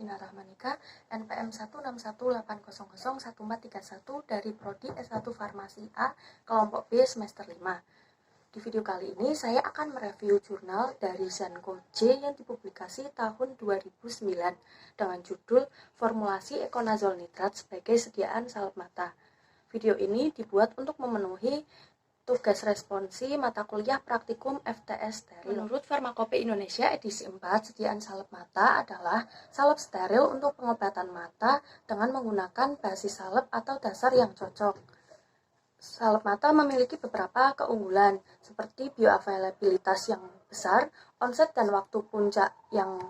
Dina Rahmanika, NPM 1618001431 dari Prodi S1 Farmasi A, kelompok B semester 5. Di video kali ini saya akan mereview jurnal dari Zanko J yang dipublikasi tahun 2009 dengan judul Formulasi Econazole Nitrat sebagai sediaan salep mata. Video ini dibuat untuk memenuhi tugas responsi mata kuliah praktikum FTS steril. Menurut Farmakope Indonesia edisi 4, sediaan salep mata adalah salep steril untuk pengobatan mata dengan menggunakan basis salep atau dasar yang cocok. Salep mata memiliki beberapa keunggulan, seperti bioavailabilitas yang besar, onset dan waktu puncak yang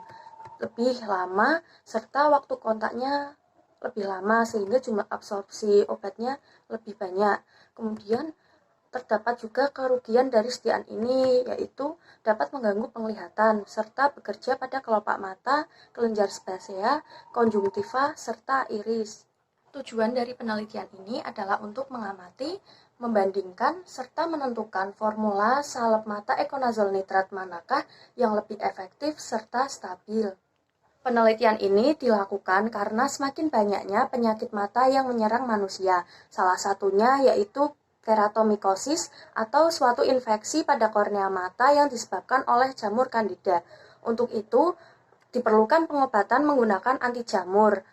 lebih lama, serta waktu kontaknya lebih lama sehingga jumlah absorpsi obatnya lebih banyak. Kemudian terdapat juga kerugian dari sediaan ini, yaitu dapat mengganggu penglihatan, serta bekerja pada kelopak mata, kelenjar spasea, konjungtiva, serta iris. Tujuan dari penelitian ini adalah untuk mengamati, membandingkan, serta menentukan formula salep mata Econazole Nitrat manakah yang lebih efektif serta stabil. Penelitian ini dilakukan karena semakin banyaknya penyakit mata yang menyerang manusia, salah satunya yaitu keratomikosis atau suatu infeksi pada kornea mata yang disebabkan oleh jamur Candida. Untuk itu, diperlukan pengobatan menggunakan anti jamur,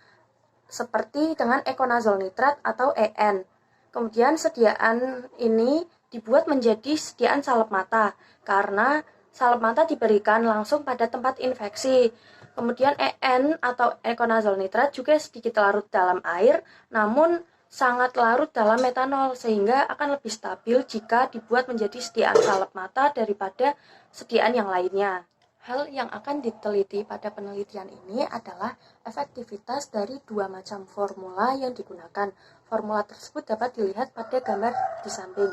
seperti dengan Econazole Nitrat atau EN. Kemudian sediaan ini dibuat menjadi sediaan salep mata, karena salep mata diberikan langsung pada tempat infeksi. Kemudian EN atau Econazole Nitrat juga sedikit larut dalam air, namun sangat larut dalam metanol sehingga akan lebih stabil jika dibuat menjadi sediaan salep mata daripada sediaan yang lainnya. Hal yang akan diteliti pada penelitian ini adalah efektivitas dari dua macam formula yang digunakan. Formula tersebut dapat dilihat pada gambar di samping.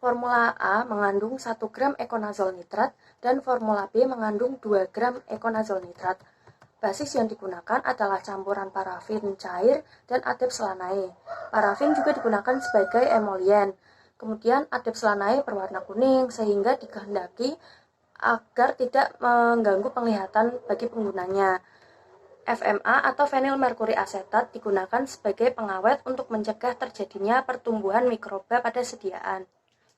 Formula A mengandung 1 gram Econazole Nitrat dan formula B mengandung 2 gram Econazole Nitrat. Basis yang digunakan adalah campuran parafin cair dan adepselanae. Parafin juga digunakan sebagai emolien. Kemudian adepselanae berwarna kuning sehingga dikehendaki agar tidak mengganggu penglihatan bagi penggunanya. FMA atau fenyl merkuri asetat digunakan sebagai pengawet untuk mencegah terjadinya pertumbuhan mikroba pada sediaan.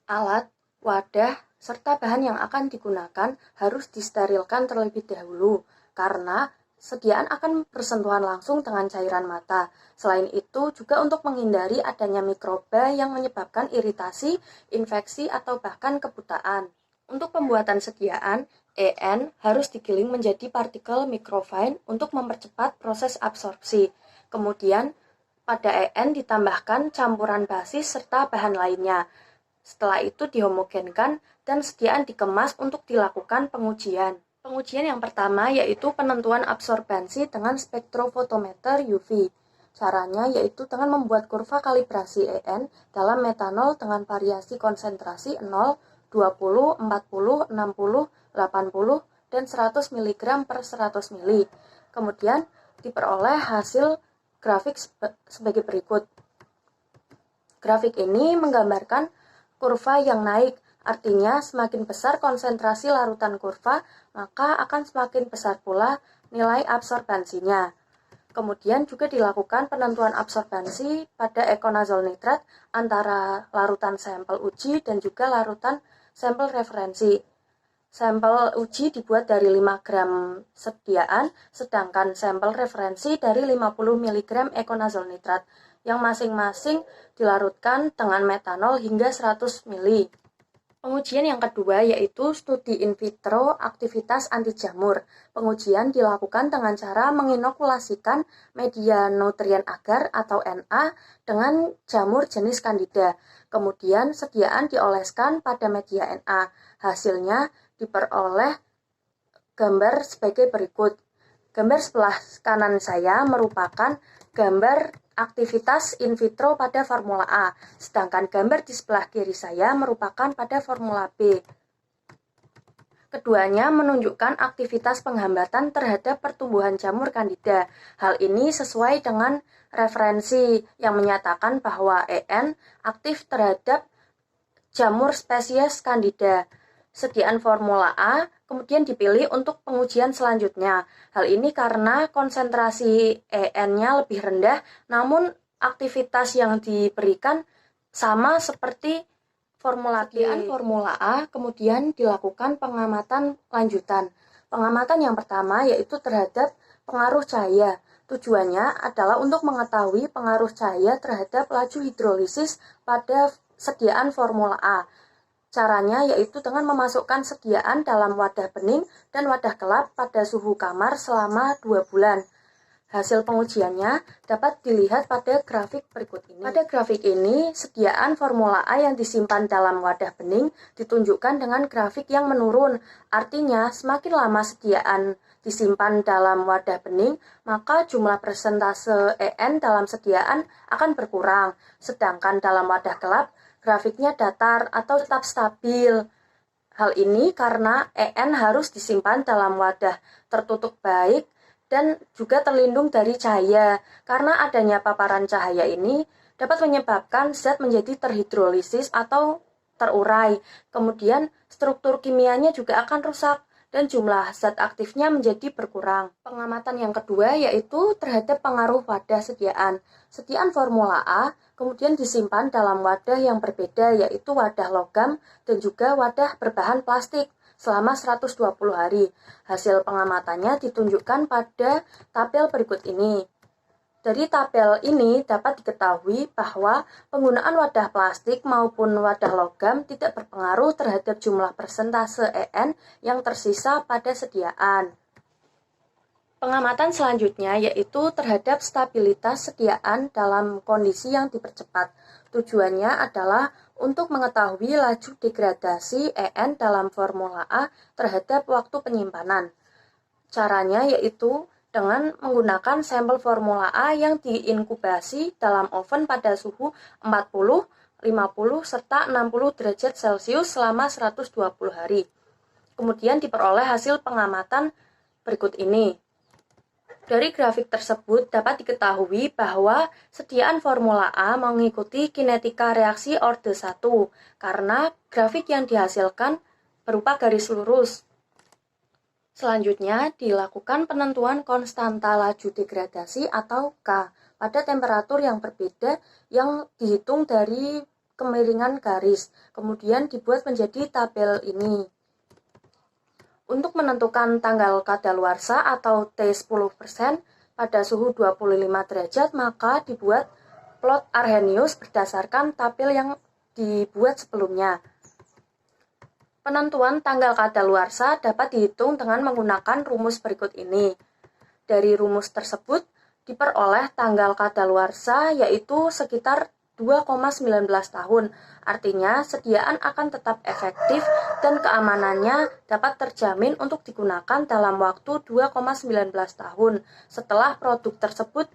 Alat, wadah, serta bahan yang akan digunakan harus disterilkan terlebih dahulu karena sediaan akan bersentuhan langsung dengan cairan mata. Selain itu, juga untuk menghindari adanya mikroba yang menyebabkan iritasi, infeksi, atau bahkan kebutaan. Untuk pembuatan sediaan, EN harus digiling menjadi partikel mikrofine untuk mempercepat proses absorpsi. Kemudian, pada EN ditambahkan campuran basis serta bahan lainnya. Setelah itu dihomogenkan dan sediaan dikemas untuk dilakukan pengujian. Pengujian yang pertama yaitu penentuan absorbansi dengan spektrofotometer UV. Caranya yaitu dengan membuat kurva kalibrasi EN dalam metanol dengan variasi konsentrasi 0, 20, 40, 60, 80, dan 100 mg per 100 ml. Kemudian diperoleh hasil grafik sebagai berikut. Grafik ini menggambarkan kurva yang naik. Artinya, semakin besar konsentrasi larutan kurva, maka akan semakin besar pula nilai absorbansinya. Kemudian juga dilakukan penentuan absorbansi pada Econazole Nitrat antara larutan sampel uji dan juga larutan sampel referensi. Sampel uji dibuat dari 5 gram sediaan, sedangkan sampel referensi dari 50 mg Econazole Nitrat, yang masing-masing dilarutkan dengan metanol hingga 100 ml. Pengujian yang kedua yaitu studi in vitro aktivitas anti jamur. Pengujian dilakukan dengan cara menginokulasikan media nutrien agar atau NA dengan jamur jenis Candida. Kemudian sediaan dioleskan pada media NA. Hasilnya diperoleh gambar sebagai berikut. Gambar sebelah kanan saya merupakan gambar aktivitas in vitro pada formula A, sedangkan gambar di sebelah kiri saya merupakan pada formula B. Keduanya menunjukkan aktivitas penghambatan terhadap pertumbuhan jamur Candida. Hal ini sesuai dengan referensi yang menyatakan bahwa EN aktif terhadap jamur spesies Candida. Sediaan formula A kemudian dipilih untuk pengujian selanjutnya. Hal ini karena konsentrasi EN-nya lebih rendah, namun aktivitas yang diberikan sama seperti formula B. Formula A, kemudian dilakukan pengamatan lanjutan. Pengamatan yang pertama yaitu terhadap pengaruh cahaya. Tujuannya adalah untuk mengetahui pengaruh cahaya terhadap laju hidrolisis pada sediaan formula A. Caranya yaitu dengan memasukkan sediaan dalam wadah bening dan wadah gelap pada suhu kamar selama 2 bulan. Hasil pengujiannya dapat dilihat pada grafik berikut ini. Pada grafik ini, sediaan formula A yang disimpan dalam wadah bening ditunjukkan dengan grafik yang menurun. Artinya, semakin lama sediaan disimpan dalam wadah bening, maka jumlah persentase EN dalam sediaan akan berkurang. Sedangkan dalam wadah gelap, grafiknya datar atau tetap stabil. Hal ini karena EN harus disimpan dalam wadah tertutup baik dan juga terlindung dari cahaya. Karena adanya paparan cahaya ini dapat menyebabkan zat menjadi terhidrolisis atau terurai. Kemudian struktur kimianya juga akan rusak dan jumlah zat aktifnya menjadi berkurang. Pengamatan yang kedua yaitu terhadap pengaruh wadah sediaan. Sediaan formula A kemudian disimpan dalam wadah yang berbeda yaitu wadah logam dan juga wadah berbahan plastik selama 120 hari. Hasil pengamatannya ditunjukkan pada tabel berikut ini. Dari tabel ini dapat diketahui bahwa penggunaan wadah plastik maupun wadah logam tidak berpengaruh terhadap jumlah persentase EN yang tersisa pada sediaan. Pengamatan selanjutnya yaitu terhadap stabilitas sediaan dalam kondisi yang dipercepat. Tujuannya adalah untuk mengetahui laju degradasi EN dalam formula A terhadap waktu penyimpanan. Caranya yaitu dengan menggunakan sampel formula A yang diinkubasi dalam oven pada suhu 40, 50, serta 60 derajat Celcius selama 120 hari. Kemudian diperoleh hasil pengamatan berikut ini. Dari grafik tersebut dapat diketahui bahwa sediaan formula A mengikuti kinetika reaksi orde 1 karena grafik yang dihasilkan berupa garis lurus. Selanjutnya dilakukan penentuan konstanta laju degradasi atau K pada temperatur yang berbeda yang dihitung dari kemiringan garis, kemudian dibuat menjadi tabel ini. Untuk menentukan tanggal kadaluarsa atau T10% pada suhu 25 derajat, maka dibuat plot Arrhenius berdasarkan tabel yang dibuat sebelumnya. Penentuan tanggal kadaluarsa dapat dihitung dengan menggunakan rumus berikut ini. Dari rumus tersebut diperoleh tanggal kadaluarsa yaitu sekitar 2,19 tahun. Artinya, sediaan akan tetap efektif dan keamanannya dapat terjamin untuk digunakan dalam waktu 2,19 tahun setelah produk tersebut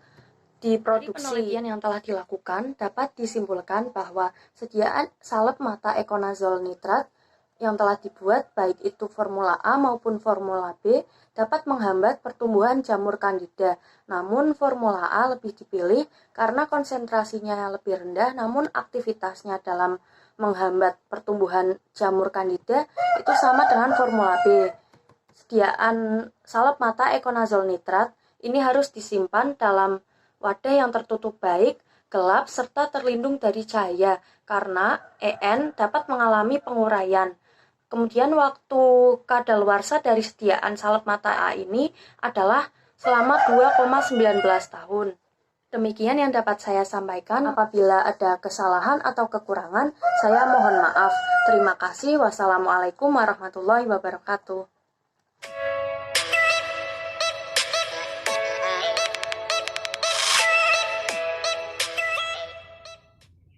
diproduksi. Dari penelitian yang telah dilakukan, dapat disimpulkan bahwa sediaan salep mata ekonazol nitrat yang telah dibuat, baik itu formula A maupun formula B, dapat menghambat pertumbuhan jamur kandida. Namun formula A lebih dipilih karena konsentrasinya lebih rendah, namun aktivitasnya dalam menghambat pertumbuhan jamur kandida itu sama dengan formula B. Sediaan salep mata ekonazol nitrat ini harus disimpan dalam wadah yang tertutup baik, gelap, serta terlindung dari cahaya, karena EN dapat mengalami penguraian. Kemudian waktu kadaluarsa dari sediaan salep mata A ini adalah selama 2,19 tahun. Demikian yang dapat saya sampaikan. Apabila ada kesalahan atau kekurangan, saya mohon maaf. Terima kasih. Wassalamualaikum warahmatullahi wabarakatuh.